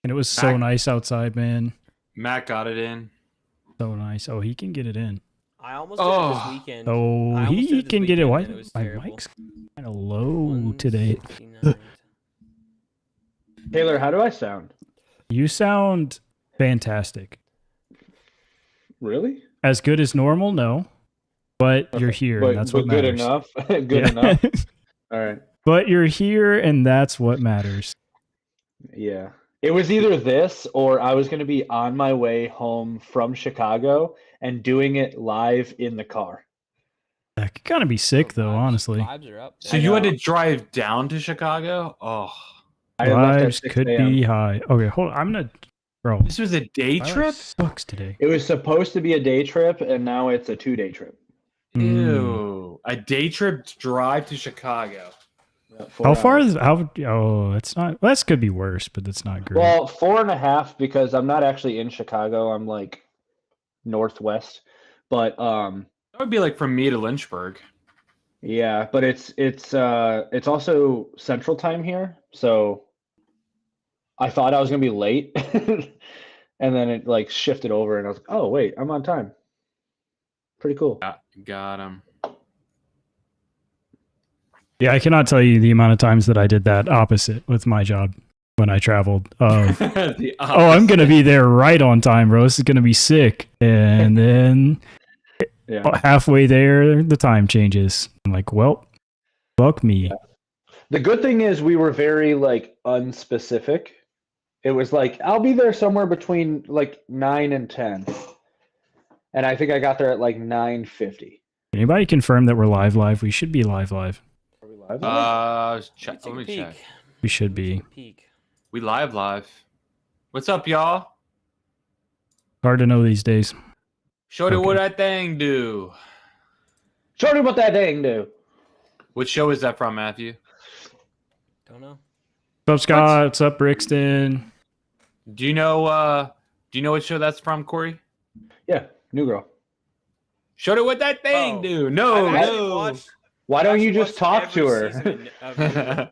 And it was so nice outside, man. Matt got it in. So nice. Oh, he can get it in. I almost did it this weekend. Oh, I almost he did it this can get it. weekend, Why? and it was My terrible. mic's kind of low today. 169. Taylor, how do I sound? You sound fantastic. Really? As good as normal, no. But you're here, and that's what good matters. enough. Good Yeah. enough. All right. But you're here, and that's what matters. Yeah. It was either this or I was going to be on my way home from Chicago and doing it live in the car. That could kind of be sick, though, Vibes- honestly. Vibes are up. So you had to drive down to Chicago? Oh, I left at Vibes 6 could a.m. be high. Okay, hold on. I'm gonna, bro. this was a day my life trip? sucks today. It was supposed to be a day trip, and now it's a 2-day trip. Ew. A day trip drive to Chicago. Yeah, How 4 far hours. is how? Oh, it's not. Well, that could be worse, but that's not great. Well, 4.5 because I'm not actually in Chicago. I'm like northwest, but That would be like from me to Lynchburg. yeah, but it's also Central Time here, so I thought I was gonna be late, and then it like shifted over, and I was like, oh wait, I'm on time. Pretty cool. Got him. Yeah, I cannot tell you the amount of times that I did that opposite with my job when I traveled. Of oh, I'm gonna be there right on time, bro. This is gonna be sick, and then Yeah. halfway there, the time changes. I'm like, well, fuck me. The good thing is we were very like unspecific. It was like I'll be there somewhere between like 9 and 10. And I think I got there at like 9:50. Anybody confirm that we're live? We should be live. Are we live? Let me Peek. check. We should be. Peek. We live. What's up, y'all? Hard to know these days. Shorty, Okay. what that thing do? Show me what that thing do. What show is that from, Matthew? Don't know. What's up, Scott? What's up, Brixton? Do you know what show that's from, Corey? Yeah, New Girl. Shorty, what that thing Oh. do? No, I've actually no. watched- Why I've don't you actually just watched talk to every her? season of New Girl.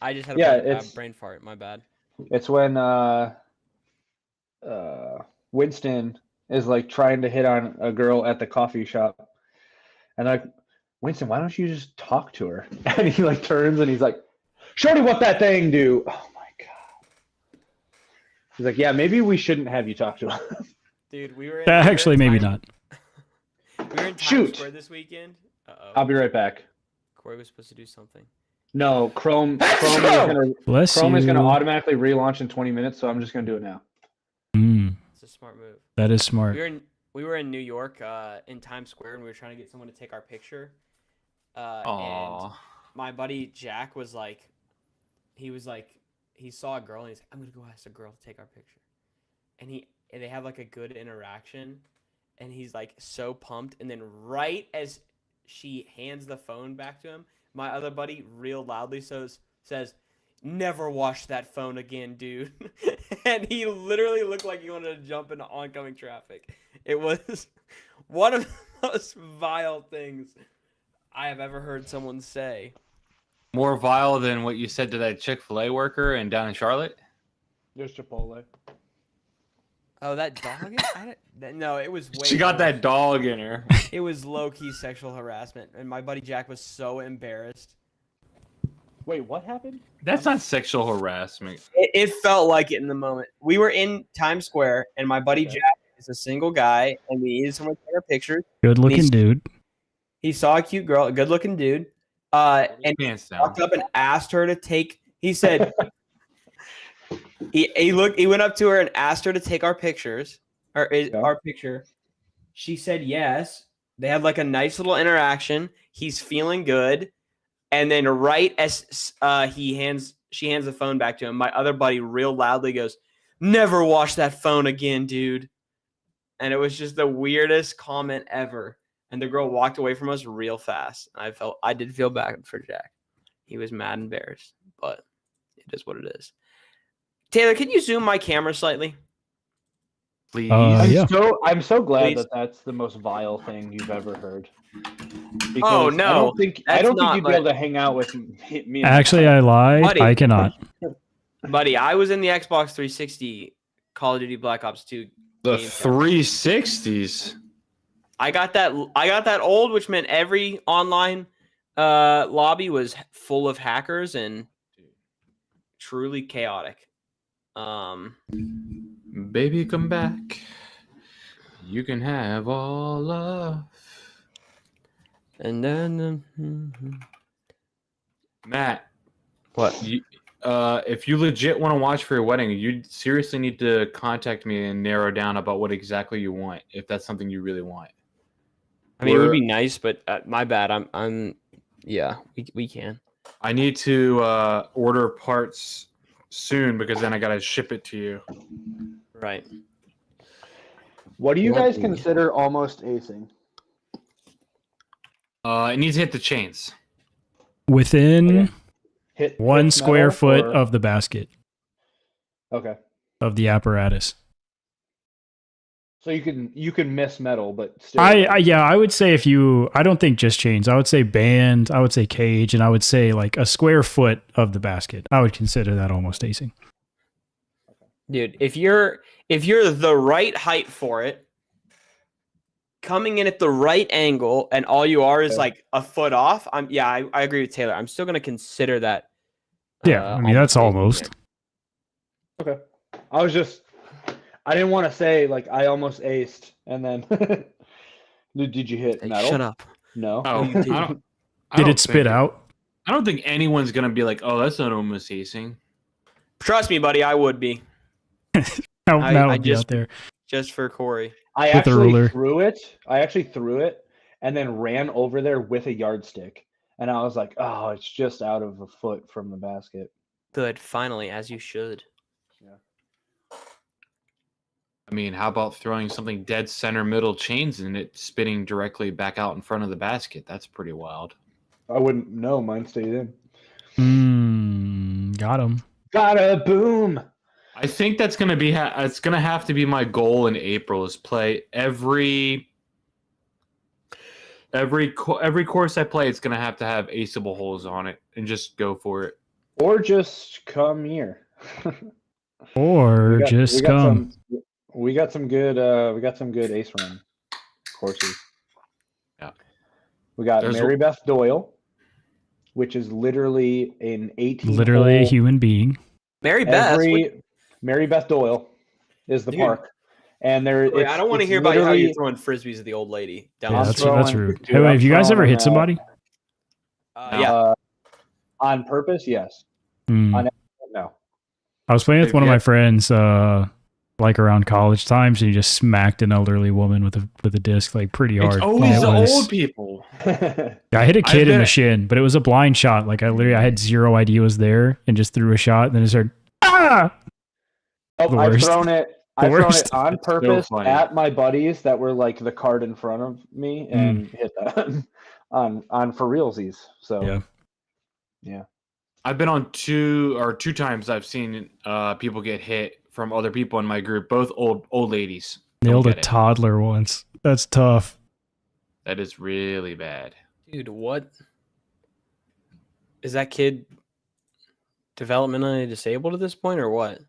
I just had yeah, a it's- brain fart. My bad. It's when Winston is like trying to hit on a girl at the coffee shop, and like, Winston, why don't you just talk to her? And he like turns and he's like, "Shorty, what that thing do?" Oh my god. He's like, "Yeah, maybe we shouldn't have you talk to her." Dude, we were in. Actually, maybe not. We were in Times Shoot. Square this weekend. Uh-oh. I'll be right back. Corey was supposed to do something. No, Chrome is Bless you. gonna automatically relaunch in 20 minutes, so I'm just gonna do it now. It's a smart move. That is smart. We were in New York, in Times Square, and we were trying to get someone to take our picture. And Aw. my buddy Jack was like, he saw a girl and he's like, I'm gonna go ask a girl to take our picture. And they have like a good interaction, and he's like so pumped. And then right as she hands the phone back to him, my other buddy real loudly says, "Never wash that phone again, dude." And he literally looked like he wanted to jump into oncoming traffic. It was one of the most vile things I have ever heard someone say. More vile than what you said to that Chick-fil-A worker and down in Charlotte? There's Chipotle. Oh, that dog? No, it was way She got worse. that dog in her. It was low-key sexual harassment, and my buddy Jack was so embarrassed. Wait, what happened? That's not sexual harassment. It felt like it in the moment. We were in Times Square, and my buddy Jack is a single guy, and we needed someone to take our pictures. Good looking He's- dude. He saw a cute girl, a good-looking dude, and he Pants down. walked up and asked her to take. He said, he went up to her and asked her to take our pictures, our picture. She said yes. They had like a nice little interaction. He's feeling good, and then right as she hands the phone back to him, my other buddy real loudly goes, "Never wash that phone again, dude." And it was just the weirdest comment ever. And the girl walked away from us real fast. I did feel bad for Jack. He was mad and embarrassed, but it is what it is. Taylor, can you zoom my camera slightly? Please. Yeah. I'm so glad Please. that that's the most vile thing you've ever heard. Oh, Because no, I don't think that's you'd not, be able to hang out with me. And Actually, I lied. Buddy. I cannot. Buddy, I was in the Xbox 360 Call of Duty Black Ops 2. The game. 360s. I got that old, which meant every online lobby was full of hackers and truly chaotic. Baby, come back. You can have all love. And then Matt, what? If you legit want to watch for your wedding, you seriously need to contact me and narrow down about what exactly you want, if that's something you really want. I mean, it would be nice, but my bad. We can. I need to order parts soon because then I gotta ship it to you. Right. What do you guys consider almost acing? It needs to hit the chains. Within Hit 1 square metal, foot or- of the basket Okay, of the apparatus. so you can miss metal, but still. I would say I don't think just chains. I would say band, I would say cage, and I would say like a square foot of the basket. I would consider that almost acing. Dude, if you're the right height for it, coming in at the right angle, and all you are is like a foot off, I agree with Taylor. I'm still gonna consider that. Yeah, I mean that's acing. almost. Okay, I didn't want to say like I almost aced, and then did you hit Hey, metal? shut up. No. Oh, you did. I Did don't it spit think- out? I don't think anyone's gonna be like, "Oh, that's not almost acing." Trust me, buddy, I would be How I Matt would be just- out there. just for Corey. I With a actually ruler. threw it. I actually threw it and then ran over there with a yardstick, and I was like, "Oh, it's just out of a foot from the basket." Good, finally, as you should. I mean, how about throwing something dead center middle chains and it spinning directly back out in front of the basket? That's pretty wild. I wouldn't know. Mine stayed in. Got him. Gotta boom. I think that's gonna be. It's gonna have to be my goal in April is play every course I play. It's gonna have to have aceable holes on it and just go for it. Or just come here. Or just come. We got some good ace run courses. Yeah. We got There's Mary Beth Doyle, which is literally an 18 Literally a hole- human being. Mary Beth, Mary Beth Doyle is the Dude. park. And there I don't want to hear about how literally- you're throwing frisbees at the old lady. Down Yeah, the that's street. rude. dude, Hey, wait, I'm have you guys ever throwing, hit somebody? Yeah. On purpose, yes. Hmm. No. I was playing with Have one of you- my friends, like around college times, and he just smacked an elderly woman with a disc, like pretty hard. It's And always it the was- old people. I hit a kid in been- the shin, but it was a blind shot. Like I had zero idea it was there, and just threw a shot. And then it started. Ah! Oh, The I've worst. thrown it. The I've thrown worst. it on It's so purpose funny. at my buddies that were like the card in front of me and hit them on for realsies. So Yeah. I've been on two times. I've seen people get hit from other people in my group, both old ladies. Don't Nailed a get it. toddler once. That's tough. That is really bad. Dude, what? Is that kid developmentally disabled at this point or what?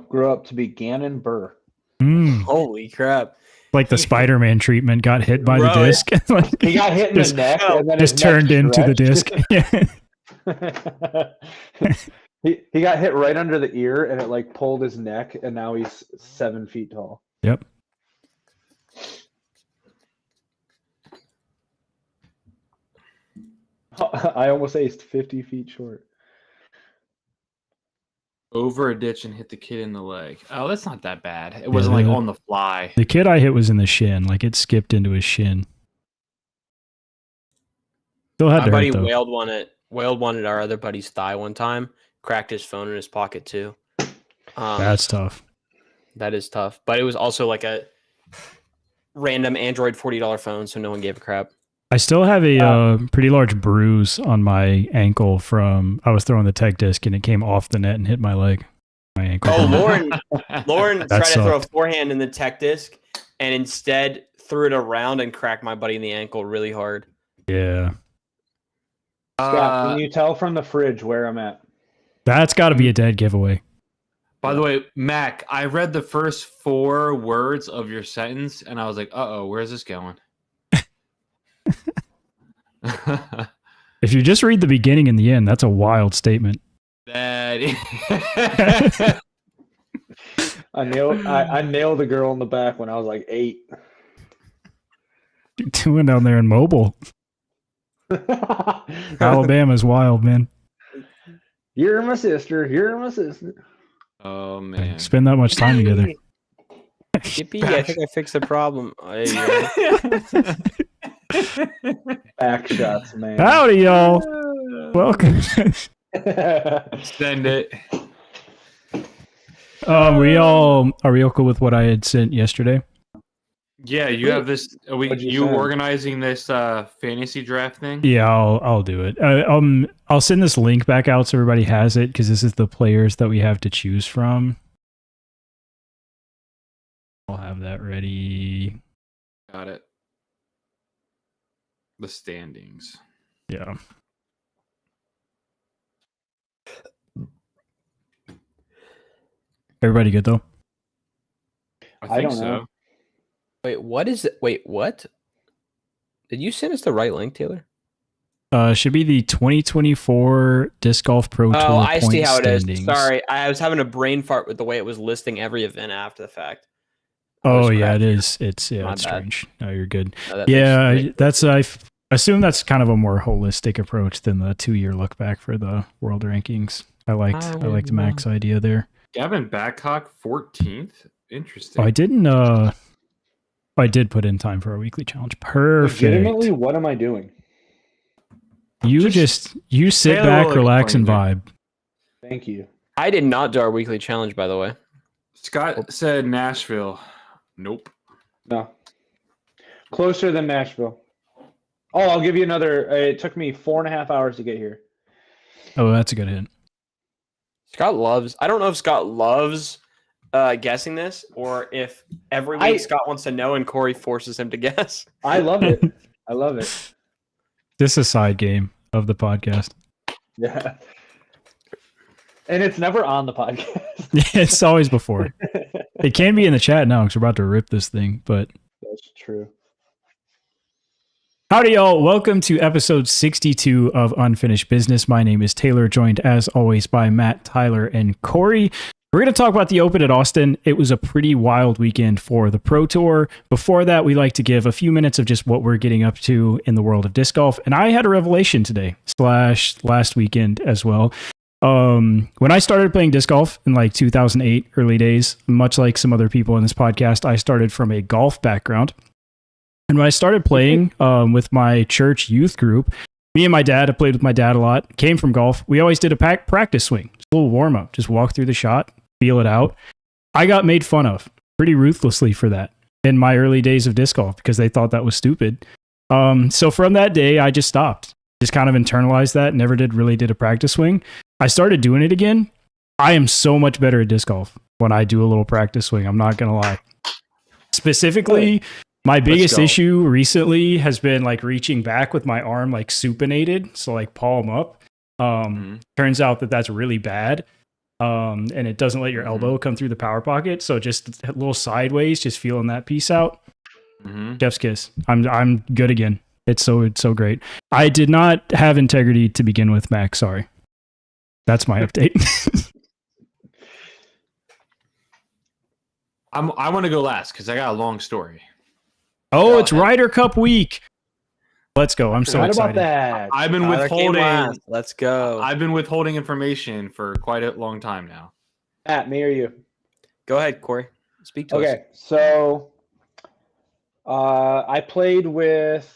grew up to be Gannon Burr. Mm. Holy crap. Like the Spider-Man treatment, got hit by the Bro, disc. Like, He got hit in Just- the neck and then his just neck turned into the disc. stretched. Yeah. he got hit right under the ear and it like pulled his neck and now he's 7 feet tall. Yep. I almost aced 50 feet short. Over a ditch and hit the kid in the leg. Oh, that's not that bad. It wasn't like the- on the fly. The kid I hit was in the shin. Like it skipped into his shin. Still had My to buddy hurt though. wailed one at our other buddy's thigh one time. Cracked his phone in his pocket too. That's tough. That is tough. But it was also like a random Android $40 phone, so no one gave a crap. I still have a pretty large bruise on my ankle from I was throwing the tech disc and it came off the net and hit my leg. My ankle. Oh, Lauren That tried to throw a sucked. forehand in the tech disc and instead threw it around and cracked my buddy in the ankle really hard. Yeah. Scott, can you tell from the fridge where I'm at? That's got to be a dead giveaway. By the way, Mac, I read the first 4 words of your sentence, and I was like, "Uh-oh, where's this going?" If you just read the beginning and the end, that's a wild statement. That I nailed the girl in the back when I was like 8. Doing down there in Mobile, Alabama's wild, man. You're my sister. You're my sister. Oh man. Spend that much time together. Yippee! I think I fixed the problem. Back shots, man. Howdy, y'all. Welcome. Send it. Are we all cool with what I had sent yesterday? Yeah, you have this. Are What'd you you send? organizing this fantasy draft thing? Yeah, I'll do it. I'll send this link back out so everybody has it because this is the players that we have to choose from. I'll have that ready. Got it. The standings. Yeah. Everybody good though? I I think don't so. know. Wait, what is it? Wait, what? Did you send us the right link, Taylor? Should be the 2024 Disc Golf Pro Tour. Oh, I see point how it is. standings. Sorry, I was having a brain fart with the way it was listing every event after the fact. Oh was yeah, it crafty. is. It's My bad. strange. No, you're good. No, that Yeah, makes- that's I assume that's kind of a more holistic approach than the 2-year look back for the world rankings. I liked Mac's idea there. Gavin Babcock, 14th. Interesting. Oh, I didn't. I did put in time for our weekly challenge. Perfect. Legitimately, what am I doing? You you sit Taylor back, will relax, and explain vibe. Thank you. I did not do our weekly challenge, by the way. Scott said Nashville. Nope. No. Closer than Nashville. Oh, I'll give you another. It took me 4.5 hours to get here. Oh, that's a good hint. Scott loves. I don't know if Scott loves guessing this or if every week Scott wants to know and Corey forces him to guess. I love it. I love it. This is a side game of the podcast. Yeah. And it's never on the podcast. It's always before. It can be in the chat now because we're about to rip this thing, but That's true. howdy, y'all. Welcome to episode 62 of Unfinished Business. My name is Taylor, joined as always by Matt, Tyler, and Corey. We're going to talk about the Open at Austin. It was a pretty wild weekend for the Pro Tour. Before that, we like to give a few minutes of just what we're getting up to in the world of disc golf. And I had a revelation today / last weekend as well. When I started playing disc golf in like 2008, early days, much like some other people in this podcast, I started from a golf background. And when I started playing with my church youth group, me and my dad, I played with my dad a lot, came from golf. We always did a practice swing, just a little warm up, just walk through the shot, feel it out. I got made fun of pretty ruthlessly for that in my early days of disc golf because they thought that was stupid. So from that day, I just stopped, just kind of internalized that, never did a practice swing. I started doing it again. I am so much better at disc golf when I do a little practice swing. I'm not going to lie. Specifically, my biggest go. issue recently has been like reaching back with my arm like supinated, so like palm up. Turns out that that's really bad, and it doesn't let your elbow come through the power pocket. So just a little sideways, just feeling that piece out. Chef's kiss. I'm good again. It's so great. I did not have integrity to begin with, Max. Sorry. That's my update. I want to go last because I got a long story. Oh, Go it's ahead. Ryder Cup week. Let's go. I'm so What excited. about that? I've been Tyler came withholding. last. Let's go. I've been withholding information for quite a long time now. Matt, me or you? Go ahead, Corey. Speak to us. Okay, so I played with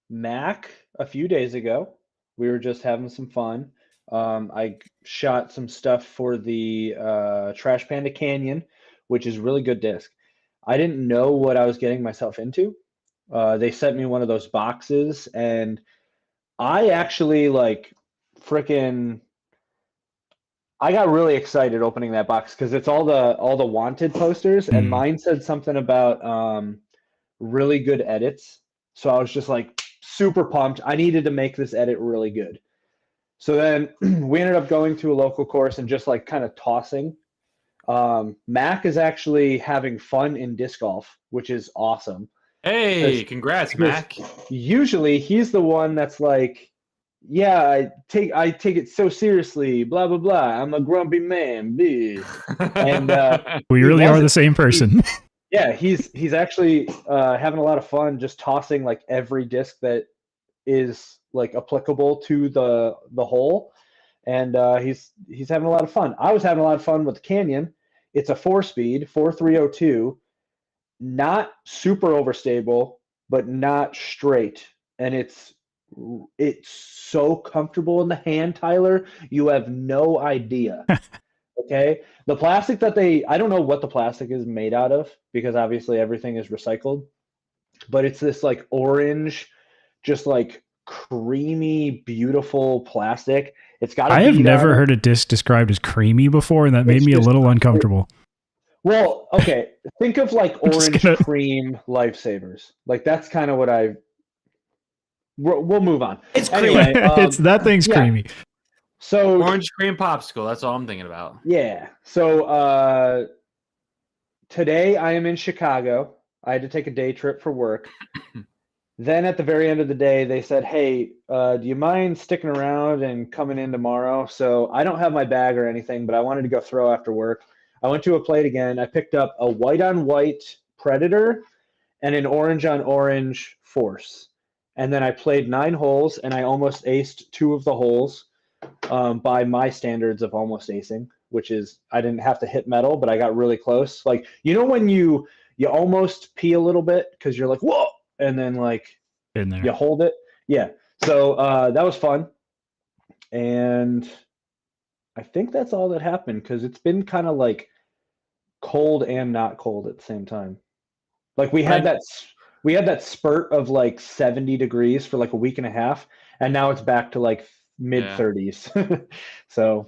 Mac a few days ago. We were just having some fun. I shot some stuff for the Trash Panda Canyon, which is really good disc. I didn't know what I was getting myself into. They sent me one of those boxes, and I actually like freaking. I got really excited opening that box because it's all the wanted posters, and mine said something about really good edits. So I was just like super pumped. I needed to make this edit really good. So then we ended up going to a local course and just like kind of tossing. Mac is actually having fun in disc golf, which is awesome. Hey, congrats, because Mac. Usually he's the one that's like, yeah, I take it so seriously, blah blah blah. I'm a grumpy man, bleh. And We he really are wasn't- the same person. yeah, he's actually having a lot of fun just tossing like every disc that is like applicable to the hole, and he's having a lot of fun. I was having a lot of fun with the Canyon. It's a 4-speed 4302, not super overstable, but not straight, and it's so comfortable in the hand, Tyler. You have no idea. Okay, the plastic that I don't know what the plastic is made out of because obviously everything is recycled, but it's this like orange, just like creamy, beautiful plastic. It's got. I have never heard a disc described as creamy before, and that made It's me a just- little uncomfortable. Well, okay, think of like I'm just orange gonna- cream lifesavers. Like that's kind of what we'll move on. It's Anyway, It's that thing's yeah. creamy. So Orange cream popsicle. That's all I'm thinking about. yeah. So today I am in Chicago. I had to take a day trip for work. Then at the very end of the day, they said, "Hey, do you mind sticking around and coming in tomorrow?" So I don't have my bag or anything, but I wanted to go throw after work. I went to a plate again. I picked up a white on white Predator and an orange on orange Force. And then I played 9 holes and I almost aced 2 of the holes by my standards of almost acing, which is I didn't have to hit metal, but I got really close. Like, you know, when you almost pee a little bit because you're like, whoa, and then like In there. you hold it. Yeah. So that was fun. And I think that's all that happened because it's been kind of like cold and not cold at the same time. Like we had that spurt of like 70 degrees for like a week and a half, and now it's back to like mid 30s. So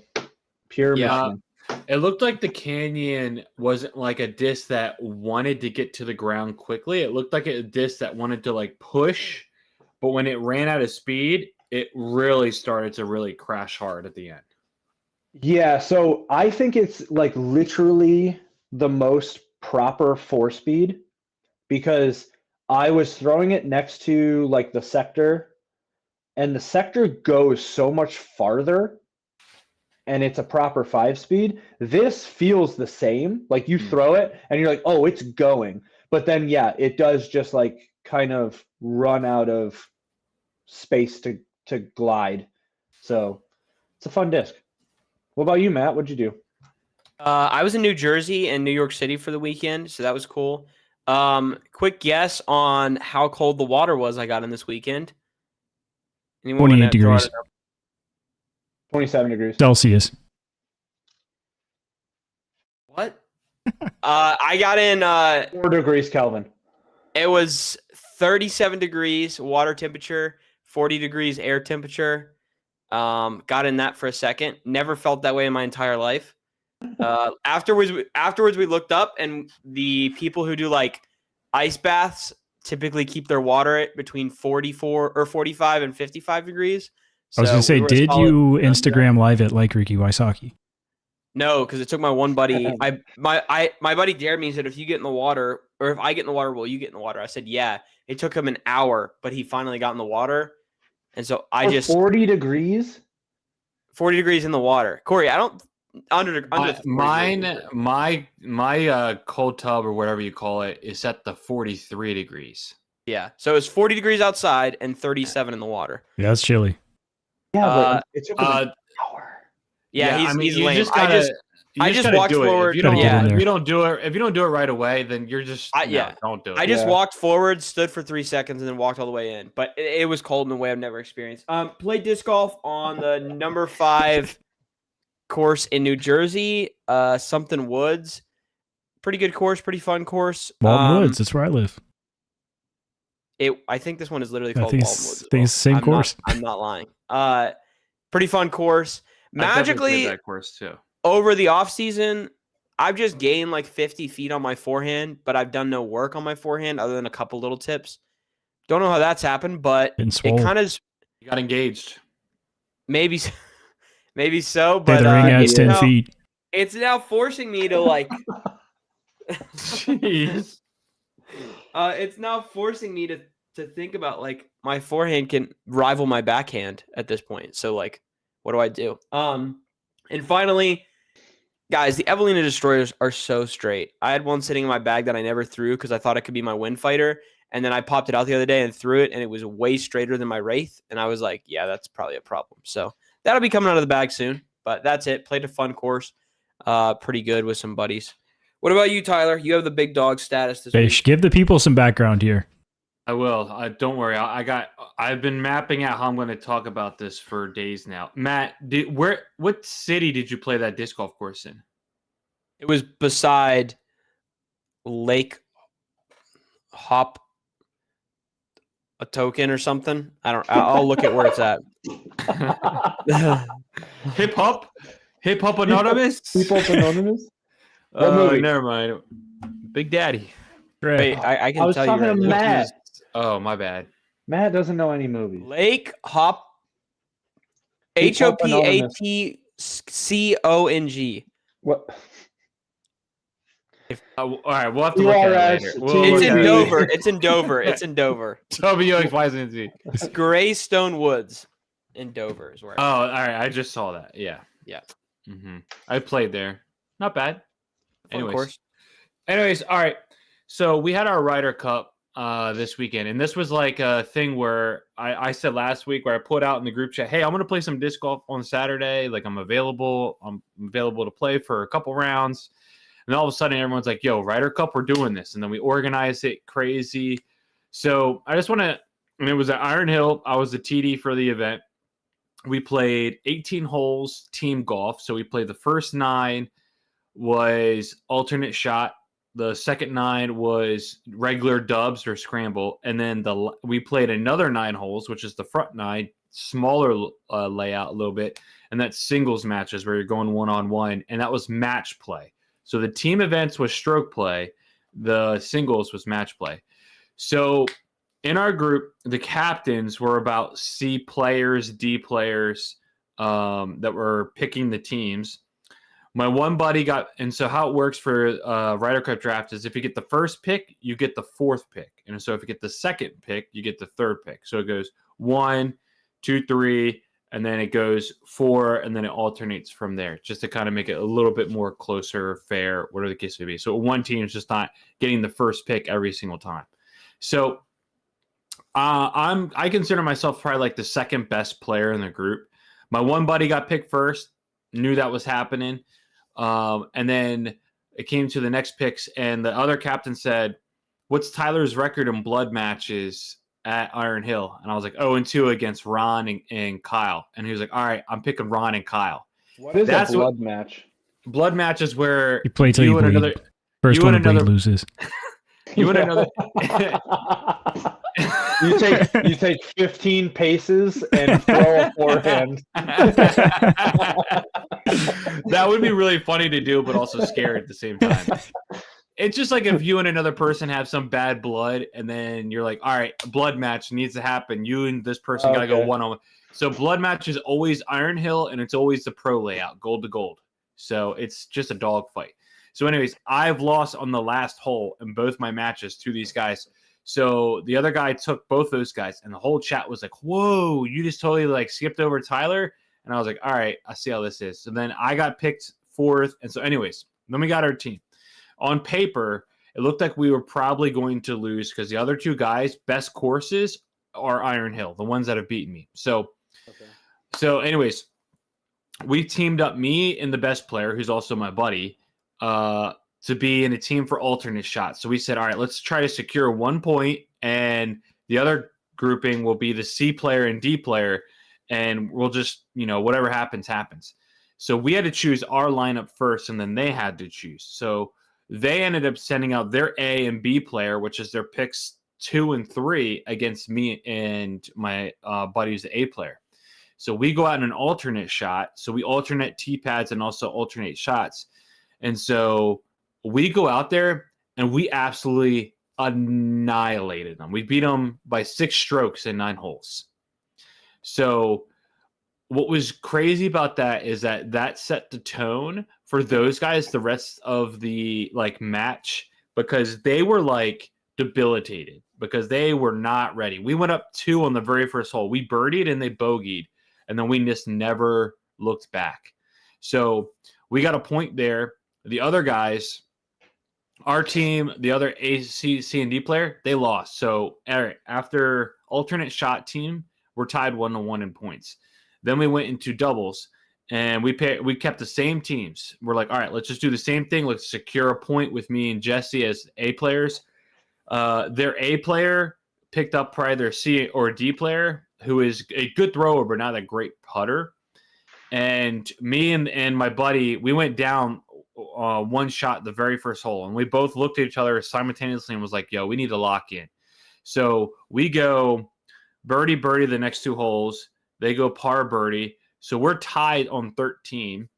pure Yeah. Michigan. It looked like the Canyon wasn't like a disc that wanted to get to the ground quickly. It looked like a disc that wanted to like push, but when it ran out of speed, it really started to really crash hard at the end. Yeah, so I think it's like literally the most proper 4-speed because I was throwing it next to like the sector, and the sector goes so much farther, and it's a proper 5-speed. This feels the same. Like you throw it and you're like, oh, it's going. But then, yeah, it does just like kind of run out of space to glide. So it's a fun disc. What about you, Matt? What'd you do? I was in New Jersey and New York City for the weekend, so that was cool. Quick guess on how cold the water was I got in this weekend. Anyone 28 wanna throw out degrees. a number? 27 degrees. Celsius. What? I got in. 4 degrees Kelvin. It was 37 degrees water temperature, 40 degrees air temperature. Got in that for a second. Never felt that way in my entire life. Afterwards, we looked up, and the people who do like ice baths typically keep their water at between 44 or 45 and 55 degrees. I was gonna So say, we were did solid- you Instagram live it like Ricky Wysocki? No, because it took my one buddy. My buddy dared me. He said, "If you get in the water, or if I get in the water, will you get in the water?" I said, "Yeah." It took him an hour, but he finally got in the water, and so I For just 40 degrees. 40 degrees in the water. Corey, I don't under 40 degrees. My cold tub or whatever you call it is set to 43 degrees. Yeah, so it's 40 degrees outside and 37 in the water. Yeah, that's chilly. Yeah, Uh, but it took him an hour. Yeah, he's lame. you I just gotta walked do it. forward- If you Gotta don't, get in if there. you don't do it right away, then you're just yeah. don't do it. I just Yeah. walked forward, stood for 3 seconds, and then walked all the way in. But it was cold in a way I've never experienced. Played disc golf on the number 5 course in New Jersey, something Woods. Pretty good course, pretty fun course. Walton Woods. That's where I live. I think this one is literally I called think Walton it's- Woods. as think it's the same I'm course. I'm not lying. Pretty fun course. I definitely played Magically, that course too. over the off season, I've just gained like 50 feet on my forehand, but I've done no work on my forehand other than a couple little tips. Don't know how that's happened, but Been it swole. kind of You got engaged. maybe so, but Dithering adds 10 feet. it's now forcing me to like. Jeez. It's now forcing me to think about like my forehand can rival my backhand at this point. So like, what do I do? And finally, guys, the Evelina Destroyers are so straight. I had one sitting in my bag that I never threw because I thought it could be my wind fighter. And then I popped it out the other day and threw it, and it was way straighter than my Wraith. And I was like, yeah, that's probably a problem. So that'll be coming out of the bag soon. But that's it. Played a fun course. Pretty good with some buddies. What about you, Tyler? You have the big dog status this week. Fish, give the people some background here. I will. Don't worry. I've been mapping out how I'm going to talk about this for days now. Matt, what city did you play that disc golf course in? It was beside Lake Hop a token or something. I'll look at where it's at. Hip Hop Anonymous. Hip Hop Anonymous. Never mind. Big Daddy. Great. Wait, I can I was tell talking you. to Right now. Matt. Oh, my bad. Matt doesn't know any movies. Lake Hop. Hip Hop Anonymous. HOPATCONG. What? All right, we'll have to look at it later. It's in Dover. It's in Dover. It's in Dover. WXYZ. Greystone Woods in Dover is where. Oh, all right. I just saw that. Yeah. Yeah. Mm-hmm. I played there. Not bad. Of course. Anyways, all right. So we had our Ryder Cup this weekend, and this was like a thing where I said last week where I put out in the group chat, hey, I'm going to play some disc golf on Saturday. Like I'm available to play for a couple rounds. And all of a sudden everyone's like, yo, Ryder Cup, we're doing this. And then we organized it crazy. So I just want to, and it was at Iron Hill. I was the TD for the event. We played 18 holes team golf. So we played the first 9 was alternate shot. The second 9 was regular dubs or scramble. And then we played another 9 holes, which is the front 9, smaller layout a little bit. And that's singles matches where you're going one-on-one. And that was match play. So the team events was stroke play. The singles was match play. So in our group, the captains were about C players, D players that were picking the teams. My one buddy and so how it works for Ryder Cup draft is if you get the first pick, you get the 4th pick. And so if you get the second pick, you get the 3rd pick. So it goes 1, 2, 3, and then it goes 4, and then it alternates from there, just to kind of make it a little bit more closer, fair, whatever the case may be. So one team is just not getting the first pick every single time. So I consider myself probably like the second best player in the group. My one buddy got picked first, knew that was happening. And then it came to the next picks, and the other captain said, what's Tyler's record in blood matches at Iron Hill? And I was like, 0-2 against Ron and Kyle. And he was like, all right, I'm picking Ron and Kyle. What is a blood match? Blood match is where you play till you bleed. Another, First you one to another, bleed loses. You and another. You take 15 paces and throw a forehand. That would be really funny to do, but also scary at the same time. It's just like if you and another person have some bad blood, and then you're like, all right, a blood match needs to happen. You and this person got to go one-on-one. So blood match is always Iron Hill, and it's always the pro layout, gold to gold. So it's just a dog fight. So anyways, I've lost on the last hole in both my matches to these guys. So the other guy took both those guys, and the whole chat was like, whoa, you just totally like skipped over Tyler. And I was like, all right, I see how this is. So then I got picked 4th. And so anyways, then we got our team. On paper, it looked like we were probably going to lose because the other 2 guys' best courses are Iron Hill, the ones that have beaten me. So anyways, we teamed up, me and the best player, who's also my buddy, to be in a team for alternate shots. So we said, all right, let's try to secure 1 point, and the other grouping will be the C player and D player, and we'll just, whatever happens, happens. So we had to choose our lineup first, and then they had to choose. So they ended up sending out their A and B player, which is their picks 2 and 3 against me and my buddy's A player. So we go out in an alternate shot. So we alternate T-pads and also alternate shots. And so we go out there and we absolutely annihilated them. We beat them by 6 strokes in 9 holes. So what was crazy about that is that set the tone for those guys the rest of the like match, because they were like debilitated because they were not ready. We went up 2 on the very first hole. We birdied and they bogeyed, and then we just never looked back. So we got a point there. The other guys, our team, the other A, C, and D player, they lost. So after alternate shot team, we're tied 1-1 in points. Then we went into doubles, and we kept the same teams. We're like, all right, let's just do the same thing. Let's secure a point with me and Jesse as A players. Their A player picked up probably their C or D player, who is a good thrower but not a great putter. And me and my buddy, we went down one shot the very first hole, and we both looked at each other simultaneously and was like, yo, we need to lock in. So we go birdie the next 2 holes. They go par birdie. So we're tied on 13.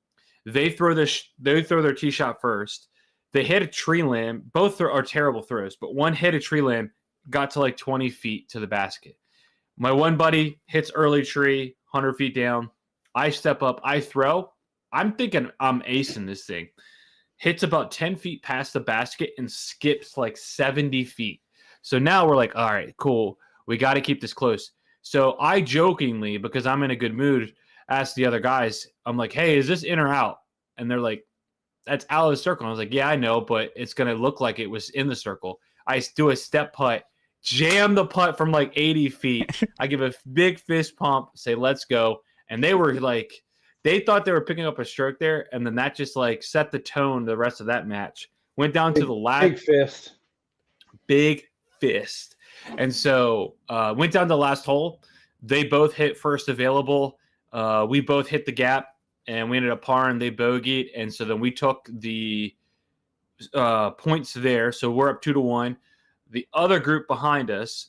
They throw their tee shot first. They hit a tree limb. Both are terrible throws, but one hit a tree limb, got to like 20 feet to the basket. My one buddy hits early tree, 100 feet down. I step up, I throw. I'm thinking I'm acing this thing. Hits about 10 feet past the basket and skips like 70 feet. So now we're like, all right, cool. We got to keep this close. So I jokingly, because I'm in a good mood, asked the other guys, I'm like, hey, is this in or out? And they're like, that's out of the circle. And I was like, yeah, I know, but it's going to look like it was in the circle. I do a step putt, jam the putt from like 80 feet. I give a big fist pump, say, let's go. And they were like, they thought they were picking up a stroke there. And then that just like set the tone the rest of that match. Went down to the last. Big fist. And so went down to the last hole. They both hit first available. We both hit the gap, and we ended up parring. They bogeyed, and so then we took the points there. So we're up 2-1. The other group behind us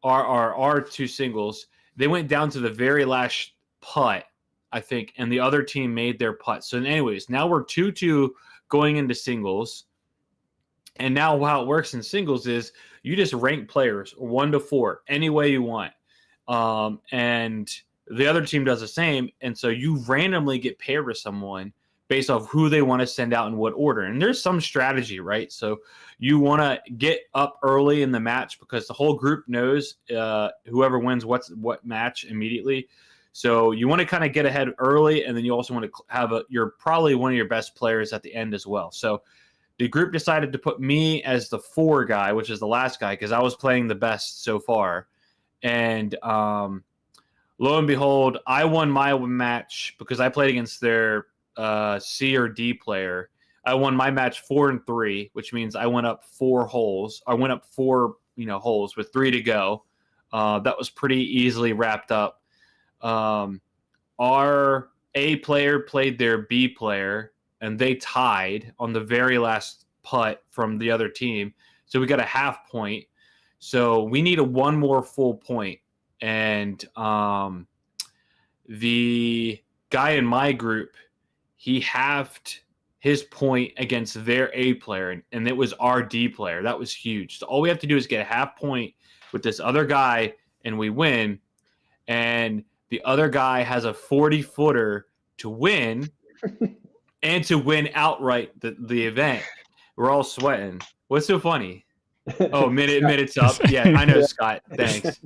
are our 2 singles. They went down to the very last putt, I think, and the other team made their putt. So anyways, now we're 2-2 going into singles. And now how it works in singles is you just rank players 1 to 4 any way you want. And the other team does the same. And so you randomly get paired with someone based off who they want to send out in what order. And there's some strategy, right? So you want to get up early in the match because the whole group knows whoever wins what match immediately. So you want to kind of get ahead early, and then you also want to have you're probably one of your best players at the end as well. So the group decided to put me as the 4 guy, which is the last guy, because I was playing the best so far. And lo and behold, I won my match because I played against their C or D player. I won my match 4-3, which means I went up 4 holes. I went up 4 holes with 3 to go. That was pretty easily wrapped up. Our A player played their B player, and they tied on the very last putt from the other team. So we got a half point. So we need 1 more full point. And the guy in my group, he halved his point against their A player, and it was our D player. That was huge. So all we have to do is get a half point with this other guy, and we win. And the other guy has a 40-footer to win. And to win outright the event. We're all sweating. What's so funny? Oh, minutes up. Yeah, I know, Scott. Thanks.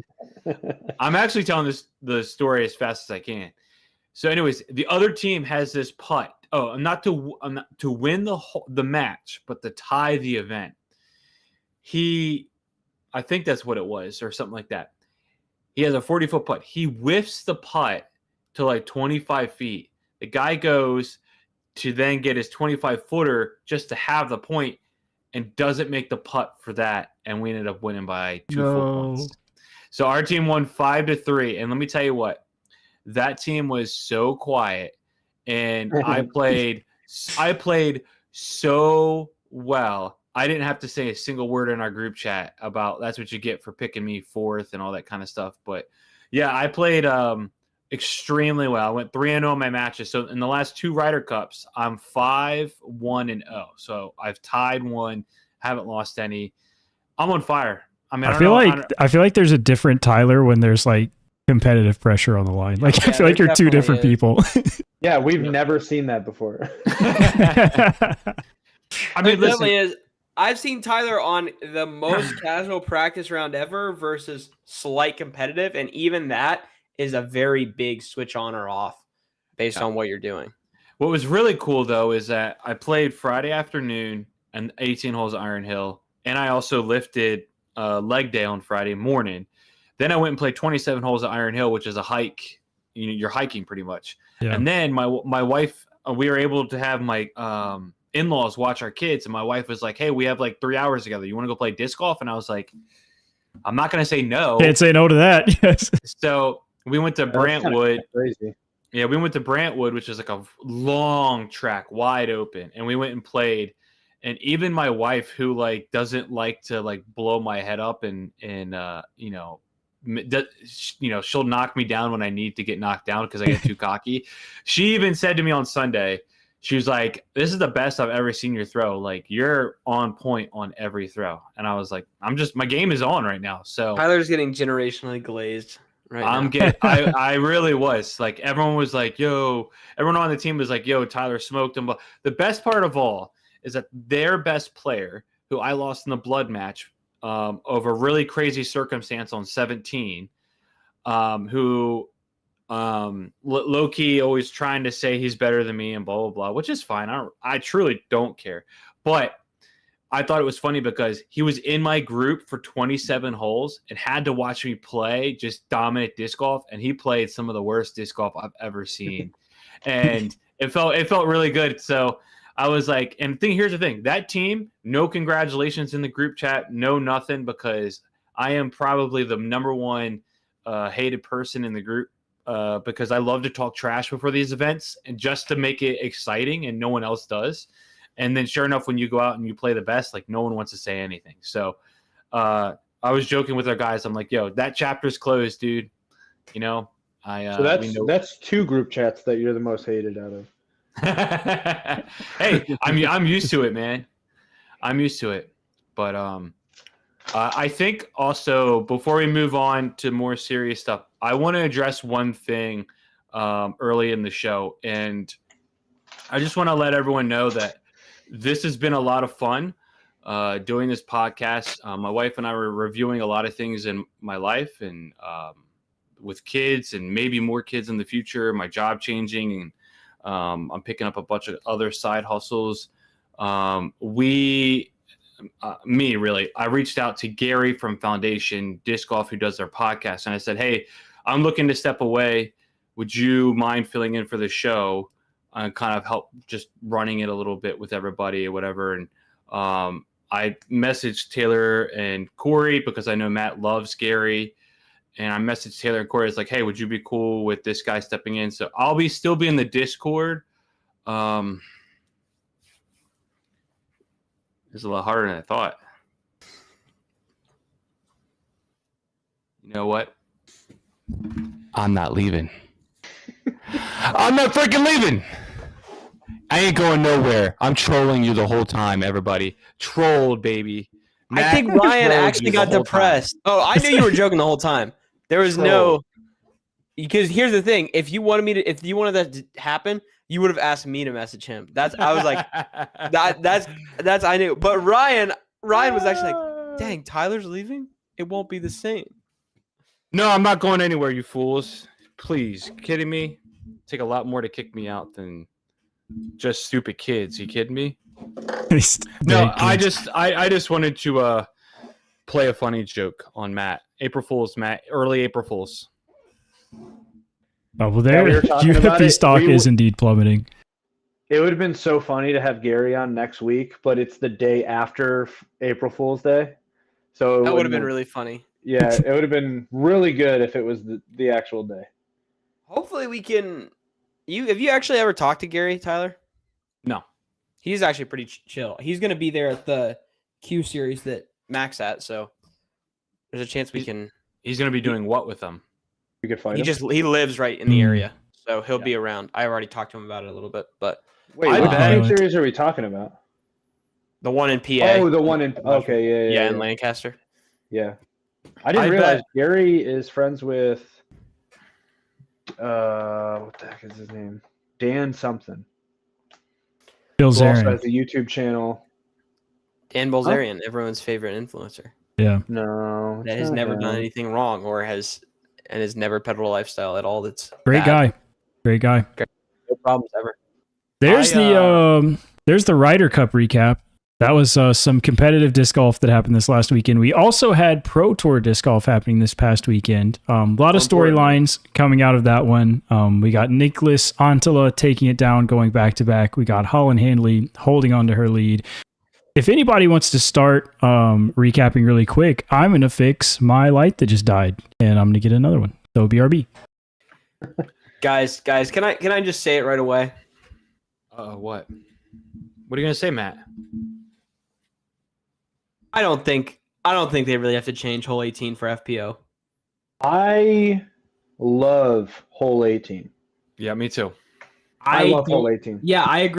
I'm actually telling the story as fast as I can. So anyways, the other team has this putt. Oh, not to win the match, but to tie the event. I think that's what it was, or something like that. He has a 40-foot putt. He whiffs the putt to like 25 feet. The guy goes to then get his 25-footer just to have the point and doesn't make the putt for that, and we ended up winning by 2 full points. So our team won 5-3, and let me tell you what, that team was so quiet, and I played so well. I didn't have to say a single word in our group chat about that's what you get for picking me 4th and all that kind of stuff. But yeah, I played extremely well. I went 3-0 in my matches. So in the last 2 Ryder Cups, I'm 5-1-0. So I've tied 1, haven't lost any. I'm on fire. I mean, I feel like there's a different Tyler when there's like competitive pressure on the line. Like I Yeah, feel like there you're two definitely different is. people. Yeah, we've never seen that before. I It mean, listen, definitely is. I've seen Tyler on the most casual practice round ever versus slight competitive, and even that is a very big switch on or off based Yeah. on what you're doing. what was really cool though is that I played Friday afternoon and 18 holes at Iron Hill, and I also lifted leg day on Friday morning. Then I went and played 27 holes at Iron Hill, which is a hike. You're hiking pretty much. Yeah. And then my wife, we were able to have my in-laws watch our kids, and my wife was like, "Hey, we have like 3 hours together. You want to go play disc golf?" And I was like, "I'm not going to say no." Can't say no to that. Yes. So we went to That's kinda Brantwood. crazy. Yeah, we went to Brantwood, which is like a long track, wide open, and we went and played. And even my wife, who like doesn't like to like blow my head up and she'll knock me down when I need to get knocked down because I get too cocky. She even said to me on Sunday, she was like, "This is the best I've ever seen your throw. Like you're on point on every throw." And I was like, my game is on right now. So Tyler's getting generationally glazed right I'm now. getting, I really was like, everyone was like, "Yo," everyone on the team was like, "Yo, Tyler smoked him." But the best part of all is that their best player, who I lost in the blood match over really crazy circumstance on 17, who low key always trying to say he's better than me and blah blah blah, which is fine. I truly don't care, but I thought it was funny because he was in my group for 27 holes and had to watch me play just dominant disc golf, and he played some of the worst disc golf I've ever seen, and it felt really good. So I was like, and here's the thing, that team, no congratulations in the group chat, no nothing, because I am probably the number one hated person in the group because I love to talk trash before these events and just to make it exciting, and no one else does. And then sure enough, when you go out and you play the best, like no one wants to say anything. So I was joking with our guys. I'm like, "Yo, that chapter's closed, dude." You know, So that's two group chats that you're the most hated out of. Hey, I'm used to it, man. I'm used to it. But I think also before we move on to more serious stuff, I want to address one thing early in the show, and I just want to let everyone know that this has been a lot of fun doing this podcast. My wife and I were reviewing a lot of things in my life and with kids and maybe more kids in the future, my job changing, and I'm picking up a bunch of other side hustles. I reached out to Gary from Foundation Disc Golf, who does their podcast, and I said, "Hey, I'm looking to step away. Would you mind filling in for the show and kind of help just running it a little bit with everybody or whatever?" And I messaged Taylor and Corey because I know Matt loves Gary. And I messaged Taylor and Corey. It's like, "Hey, would you be cool with this guy stepping in?" So I'll still be in the Discord. It's a lot harder than I thought. You know what? I'm not leaving. I'm not freaking leaving. I ain't going nowhere. I'm trolling you the whole time, everybody. Trolled, baby. I think Ryan actually got depressed. Oh, I knew you were joking the whole time. There was no, because here's the thing: if you wanted that to happen, you would have asked me to message him. I was like, that's I knew. But Ryan was actually like, "Dang, Tyler's leaving. It won't be the same." No, I'm not going anywhere, you fools. Please, kidding me? Take a lot more to kick me out than just stupid kids. You kidding me? No, I just wanted to play a funny joke on Matt. April Fools, Matt. Early April Fools. Oh, well, there, we were talking about UFP it. stock is indeed plummeting. It would have been so funny to have Gary on next week, but it's the day after April Fool's Day. So That would have been really funny. Yeah, it would have been really good if it was the actual day. Hopefully we can. Have you actually ever talked to Gary, Tyler? No. He's actually pretty chill. He's going to be there at the Q series that Mac's at, so there's a chance we can. He's going to be doing what with them? We could fight him. He lives right in the area, so he'll be around. I already talked to him about it a little bit, but wait, what game series are we talking about? The one in PA. Oh, the one in in Lancaster. Yeah, I didn't realize Gary is friends with what the heck is his name? Dan something. Bill Who also Zarin. has a YouTube channel. Dan Bilzerian, everyone's favorite influencer Yeah. No, that it's has not never him. done anything wrong or has never peddled a lifestyle at all. That's Great bad. guy. Great guy. No problems ever. There's there's the Ryder Cup recap. That was some competitive disc golf that happened this last weekend. We also had Pro Tour disc golf happening this past weekend. A lot of storylines coming out of that one. We got Nicholas Antila taking it down, going back to back. We got Holland Handley holding on to her lead. If anybody wants to start recapping really quick, I'm going to fix my light that just died, and I'm going to get another one. So BRB. Guys, can I just say it right away? What? What are you gonna say, Matt? I don't think they really have to change hole 18 for FPO. I love hole 18. Yeah, me too. I love hole don't- 18. Yeah, I agree.